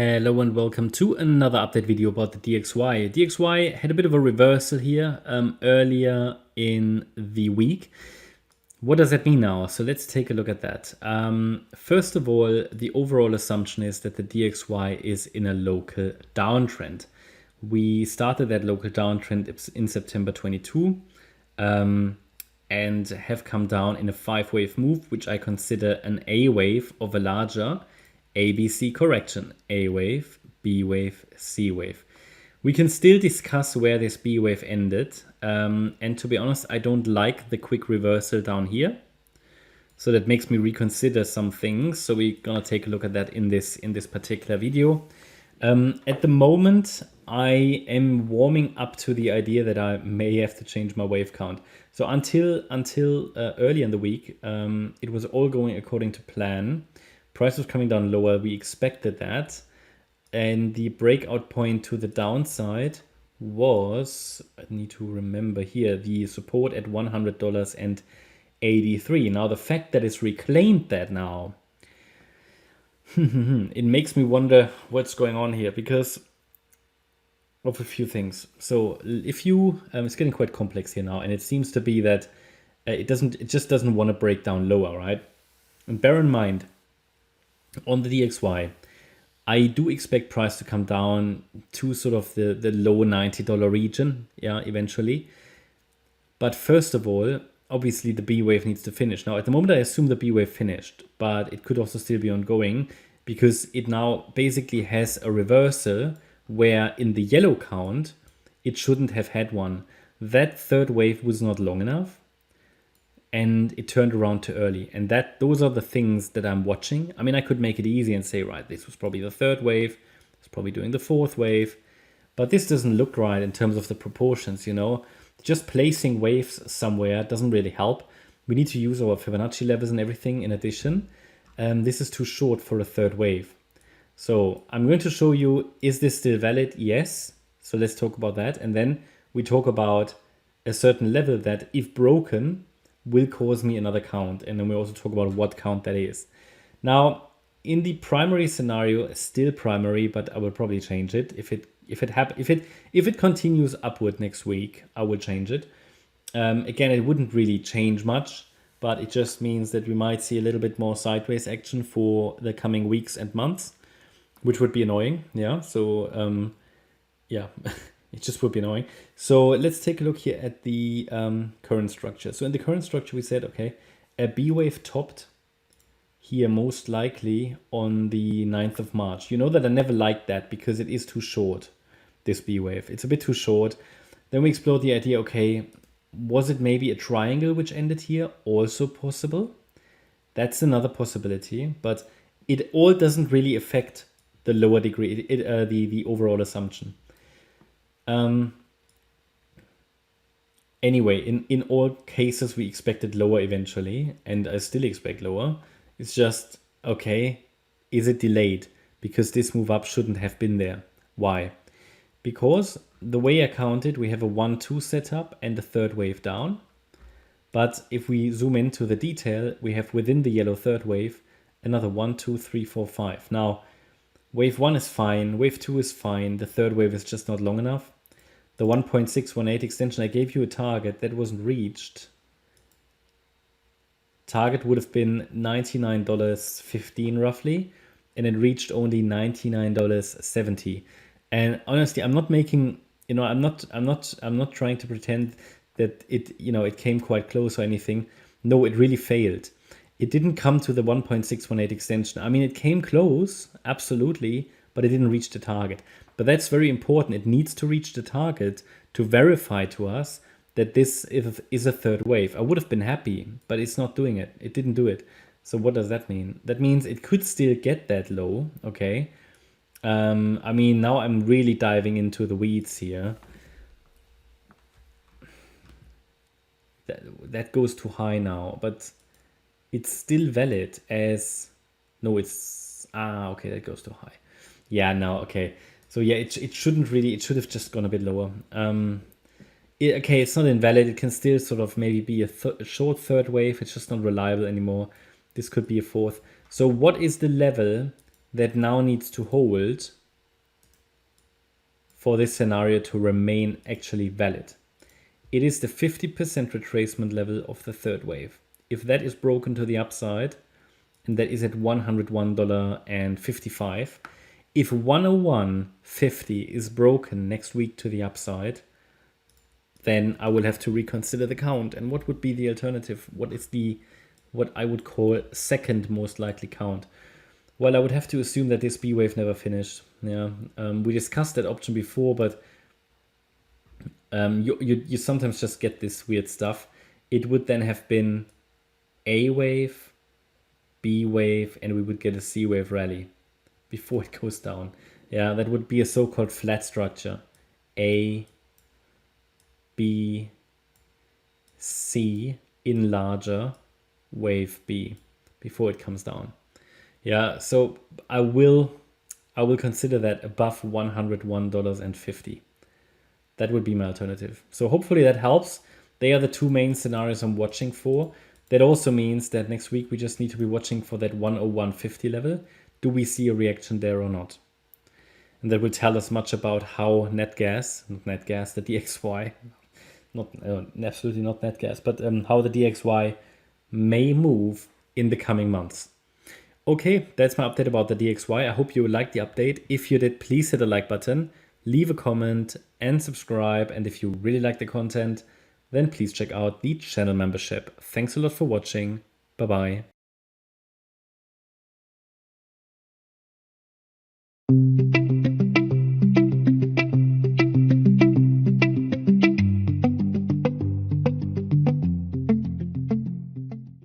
Hello and welcome to another update video about the DXY. DXY had a bit of a reversal here earlier in the week. What does that mean now? So let's take a look at that. First of all, the overall assumption is that the DXY is in a local downtrend. We started that local downtrend in September 22 and have come down in a 5-wave move, which I consider an A wave of a larger ABC correction. A wave, B wave, C wave. We can still discuss where this B wave ended. And to be honest, I don't like the quick reversal down here. So that makes me reconsider some things. So we're gonna take a look at that in this particular video. At the moment, I am warming up to the idea that I may have to change my wave count. So until early in the week, it was all going according to plan. Price was coming down lower. We expected that. And the breakout point to the downside was, I need to remember here, the support at $100.83. Now, the fact that it's reclaimed that now, it makes me wonder what's going on here because of a few things. So if you, it's getting quite complex here now, and it seems to be that it just doesn't want to break down lower, right? And bear in mind, on the DXY, I do expect price to come down to sort of the low $90 region, yeah, eventually. But first of all, obviously the B wave needs to finish. Now, at the moment, I assume the B wave finished, but it could also still be ongoing because it now basically has a reversal where in the yellow count, it shouldn't have had one. That third wave was not long enough. And it turned around too early. And those are the things that I'm watching. I mean, I could make it easy and say, right, this was probably the third wave. It's probably doing the fourth wave. But this doesn't look right in terms of the proportions, you know. Just placing waves somewhere doesn't really help. We need to use our Fibonacci levels and everything in addition. This is too short for a third wave. So I'm going to show you, is this still valid? Yes. So let's talk about that. And then we talk about a certain level that, if broken, will cause me another count, and then we also talk about what count that is. Now, in the primary scenario, still primary, but I will probably change it if it continues upward next week. I will change it. Again, it wouldn't really change much, but it just means that we might see a little bit more sideways action for the coming weeks and months, which would be annoying. Yeah. So yeah. It just would be annoying. So let's take a look here at the current structure. So in the current structure, we said, okay, a B wave topped here most likely on the 9th of March. You know that I never liked that because it is too short, this B wave. It's a bit too short. Then we explored the idea, okay, was it maybe a triangle which ended here? Also possible. That's another possibility, but it all doesn't really affect the lower degree, the overall assumption. Anyway, in all cases, we expected lower eventually, and I still expect lower. It's just, okay, is it delayed? Because this move up shouldn't have been there. Why? Because the way I counted, we have a 1-2 setup and a third wave down. But if we zoom into the detail, we have within the yellow third wave, another 1, 2, 3, 4, 5. Now, wave 1 is fine, wave 2 is fine, the third wave is just not long enough. The 1.618 extension, I gave you a target that wasn't reached. Target would have been $99.15 roughly, and it reached only $99.70. And honestly, I'm not making, you know, I'm not trying to pretend that it, you know, it came quite close or anything. No, it really failed. It didn't come to the 1.618 extension. I mean, it came close, absolutely, but it didn't reach the target. But that's very important. It needs to reach the target to verify to us that this is a third wave. I would have been happy, but it's not doing it. It didn't do it. So what does that mean? That means it could still get that low, okay? I mean, now I'm really diving into the weeds here. That goes too high now, but it's still valid as, no, it's, okay, that goes too high. Yeah, no, okay. So yeah, it shouldn't really, it should have just gone a bit lower. Okay, it's not invalid. It can still sort of maybe be a short third wave. It's just not reliable anymore. This could be a fourth. So what is the level that now needs to hold for this scenario to remain actually valid. It is the 50% retracement level of the third wave. If that is broken to the upside, and that is at $101.55, if 101.50 is broken next week to the upside, then I will have to reconsider the count. And what would be the alternative? What is what I would call second most likely count? Well, I would have to assume that this B wave never finished. Yeah, we discussed that option before, but you sometimes just get this weird stuff. It would then have been A wave, B wave, and we would get a C wave rally before it goes down. Yeah, that would be a so-called flat structure. A, B, C in larger, wave B before it comes down. Yeah, so I will consider that above $101.50. That would be my alternative. So hopefully that helps. They are the two main scenarios I'm watching for. That also means that next week we just need to be watching for that 101.50 level. Do we see a reaction there or not? And that will tell us much about how the DXY, absolutely not net gas, but how the DXY may move in the coming months. Okay, that's my update about the DXY. I hope you liked the update. If you did, please hit the like button, leave a comment and subscribe. And if you really like the content, then please check out the channel membership. Thanks a lot for watching. Bye-bye.